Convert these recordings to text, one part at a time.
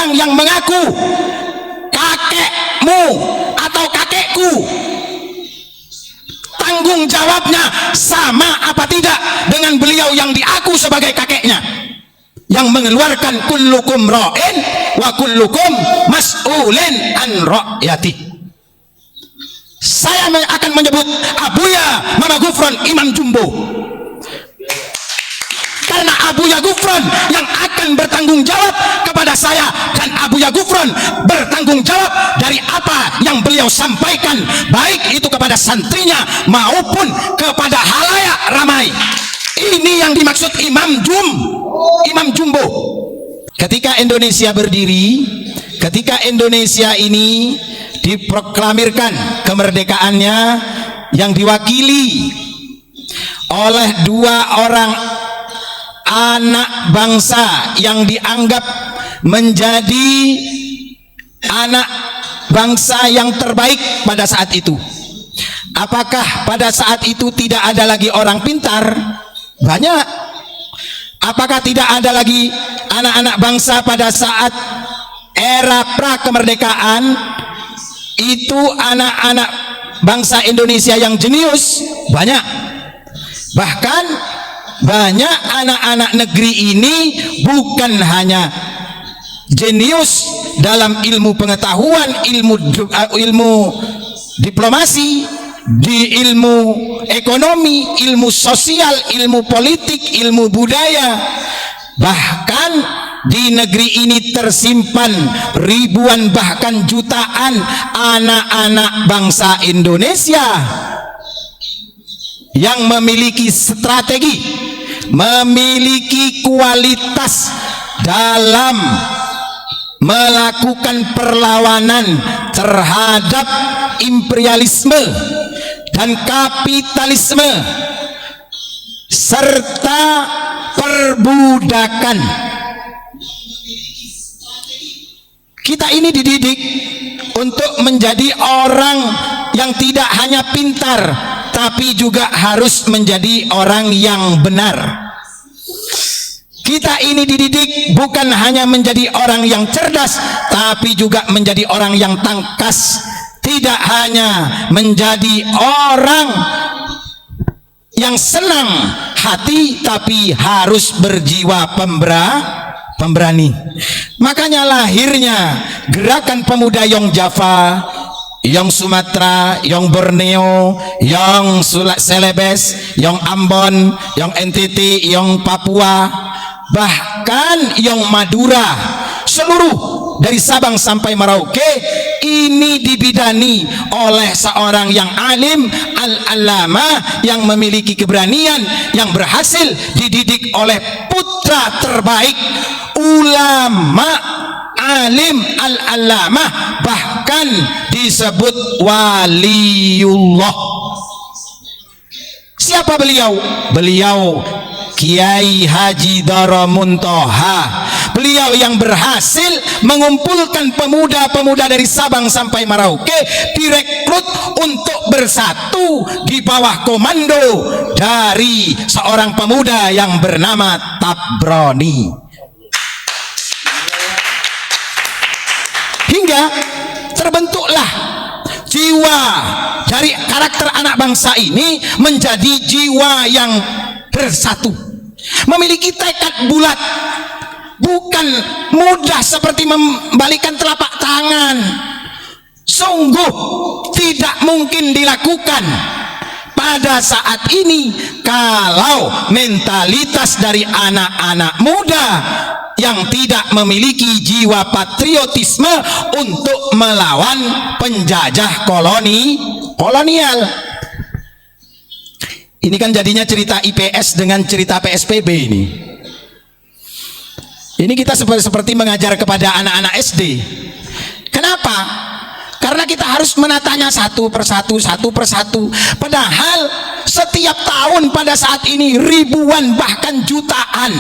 orang yang mengaku kakekmu atau kakekku, tanggung jawabnya sama apa tidak dengan beliau yang diaku sebagai kakeknya, yang mengeluarkan kullukum ra'in wa kullukum mas'ulin an ra'yati. Saya akan menyebut Abuya Mama Gufron Imam Jumbo, karena Abuya Gufron yang akan bertanggung jawab kepada saya, dan Abuya Gufron bertanggung jawab dari apa yang beliau sampaikan, baik itu kepada santrinya maupun kepada halayak ramai. Ini yang dimaksud Imam Jumbo. Ketika Indonesia berdiri, ketika Indonesia ini diproklamirkan kemerdekaannya yang diwakili oleh dua orang anak bangsa yang dianggap menjadi anak bangsa yang terbaik pada saat itu. Apakah pada saat itu tidak ada lagi orang pintar? Banyak. Apakah tidak ada lagi anak-anak bangsa pada saat era pra kemerdekaan itu, anak-anak bangsa Indonesia yang jenius? Banyak. Bahkan banyak anak-anak negeri ini bukan hanya jenius dalam ilmu pengetahuan, ilmu diplomasi, di ilmu ekonomi, ilmu sosial, ilmu politik, ilmu budaya. Bahkan di negeri ini tersimpan ribuan bahkan jutaan anak-anak bangsa Indonesia yang memiliki strategi, memiliki kualitas dalam melakukan perlawanan terhadap imperialisme dan kapitalisme serta perbudakan. Kita ini dididik untuk menjadi orang yang tidak hanya pintar, tapi juga harus menjadi orang yang benar. Kita ini dididik bukan hanya menjadi orang yang cerdas, tapi juga menjadi orang yang tangkas. Tidak hanya menjadi orang yang senang hati, tapi harus berjiwa pemberani. Makanya lahirnya gerakan pemuda Yong Java, Yong Sumatera, Yong Borneo, Yong Celebes, Yong Ambon, Yong NTT, Yong Papua, bahkan Yong Madura, seluruh dari Sabang sampai Merauke ini dibidani oleh seorang yang alim, al-alama, yang memiliki keberanian, yang berhasil dididik oleh putra terbaik, ulama, alim, al-alama, bahkan disebut waliullah. Siapa beliau? Beliau Kiai Haji Daromun Toha. Beliau yang berhasil mengumpulkan pemuda-pemuda dari Sabang sampai Merauke, direkrut untuk bersatu di bawah komando dari seorang pemuda yang bernama Tabrani. Hingga terbentuklah jiwa dari karakter anak bangsa ini menjadi jiwa yang bersatu, memiliki tekad bulat. Bukan mudah seperti membalikkan telapak tangan. Sungguh tidak mungkin dilakukan pada saat ini kalau mentalitas dari anak-anak muda yang tidak memiliki jiwa patriotisme untuk melawan penjajah kolonial. Ini kan jadinya cerita IPS dengan cerita PSBB ini. Ini kita seperti mengajar kepada anak-anak SD. Kenapa? Karena kita harus menatanya satu persatu. Padahal setiap tahun pada saat ini ribuan bahkan jutaan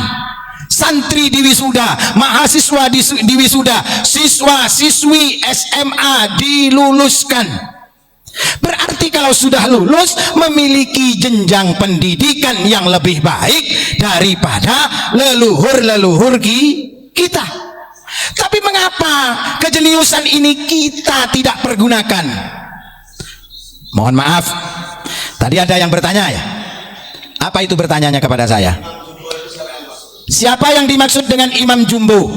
santri di wisuda, mahasiswa di wisuda, siswa-siswi SMA diluluskan. Berarti kalau sudah lulus memiliki jenjang pendidikan yang lebih baik daripada leluhur-leluhur kita. Tapi mengapa kejeniusan ini kita tidak pergunakan? Mohon maaf, tadi ada yang bertanya ya. Apa itu bertanyanya kepada saya? Siapa yang dimaksud dengan Imam Jumbo?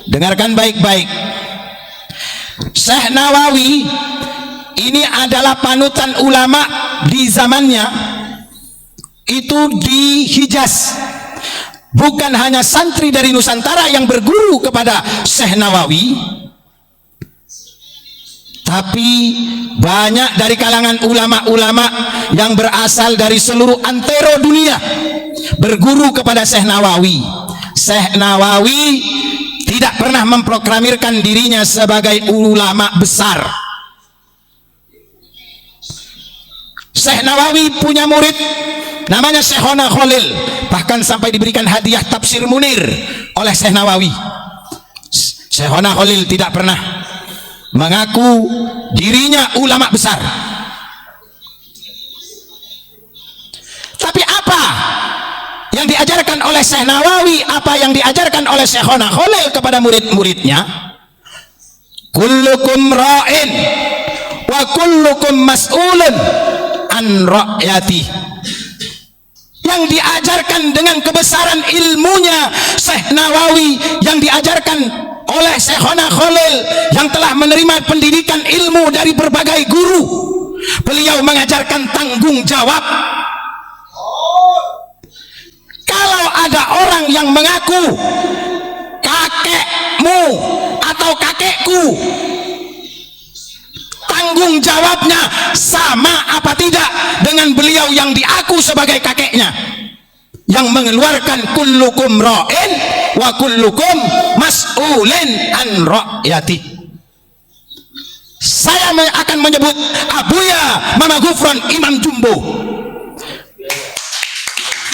Dengarkan baik-baik. Syekh Nawawi ini adalah panutan ulama di zamannya, itu di Hijaz. Bukan hanya santri dari Nusantara yang berguru kepada Syekh Nawawi, tapi banyak dari kalangan ulama-ulama yang berasal dari seluruh antero dunia berguru kepada Syekh Nawawi. Syekh Nawawi tidak pernah memproklamirkan dirinya sebagai ulama besar. Syekh Nawawi punya murid namanya Syekhona Khalil, bahkan sampai diberikan hadiah tafsir Munir oleh Syekh Nawawi. Syekhona Khalil tidak pernah mengaku dirinya ulama besar. Tapi apa yang diajarkan oleh Syekh Nawawi, apa yang diajarkan oleh Syekhona Khalil kepada murid-muridnya? Kullukum ra'in wa kullukum mas'ulun an ra'yati. Yang diajarkan dengan kebesaran ilmunya Syekh Nawawi, yang diajarkan oleh Syekhona Khalil yang telah menerima pendidikan ilmu dari berbagai guru. Beliau mengajarkan tanggung jawab. Kalau ada orang yang mengaku kakekmu atau kakekku, tanggung jawabnya sama apa tidak dengan beliau yang diaku sebagai kakeknya, yang mengeluarkan kullukum ra'in wa kullukum mas'ulin an ra'yati. Saya akan menyebut Abuya Mama Gufron Imam Jumbo,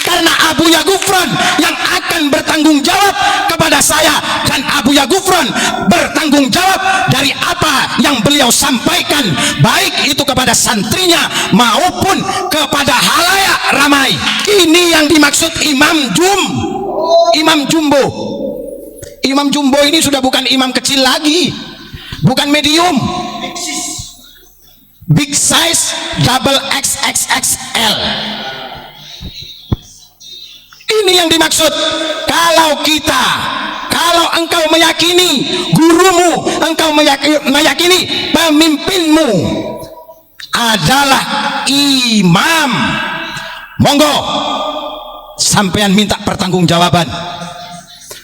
karena Abuya Gufron yang akan bertanggung jawab kepada saya, dan Abuya Gufron bertanggung jawab dari apa yang beliau sampaikan, baik itu kepada santrinya maupun kepada halayak ramai. Ini yang dimaksud Imam Jumbo. Imam Jumbo ini sudah bukan imam kecil lagi, bukan medium, big size, double XXXL. Ini yang dimaksud. Kalau engkau meyakini gurumu, engkau meyakini pemimpinmu adalah imam, monggo sampean minta pertanggungjawaban.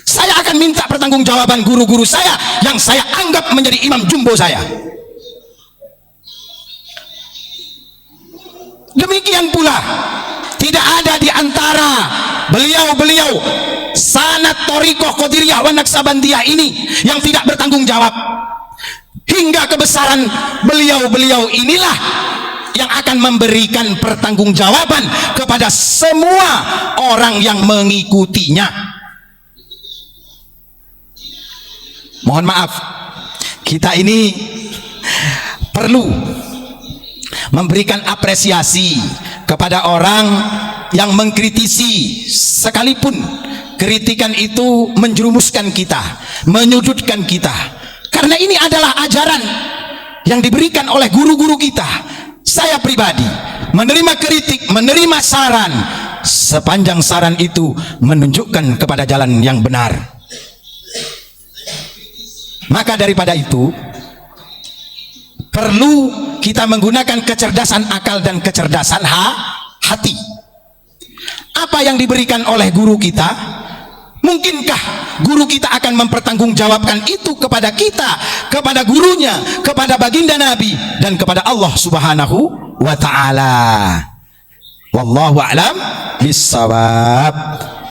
Saya akan minta pertanggungjawaban guru-guru saya yang saya anggap menjadi Imam Jumbo saya. Demikian pula tidak ada di antara beliau-beliau sanad Thariqah Qadiriyah wa Naqsabandiyah ini yang tidak bertanggung jawab. Hingga kebesaran beliau-beliau inilah yang akan memberikan pertanggungjawaban kepada semua orang yang mengikutinya. Mohon maaf, kita ini perlu memberikan apresiasi kepada orang yang mengkritisi, sekalipun kritikan itu menjerumuskan kita, menyudutkan kita, karena ini adalah ajaran yang diberikan oleh guru-guru kita. Saya pribadi menerima kritik, menerima saran, sepanjang saran itu menunjukkan kepada jalan yang benar. Maka daripada itu perlu kita menggunakan kecerdasan akal dan kecerdasan hati. Apa yang diberikan oleh guru kita, mungkinkah guru kita akan mempertanggungjawabkan itu kepada kita, kepada gurunya, kepada baginda Nabi, dan kepada Allah Subhanahu wa ta'ala. Wallahu a'lam bissawab.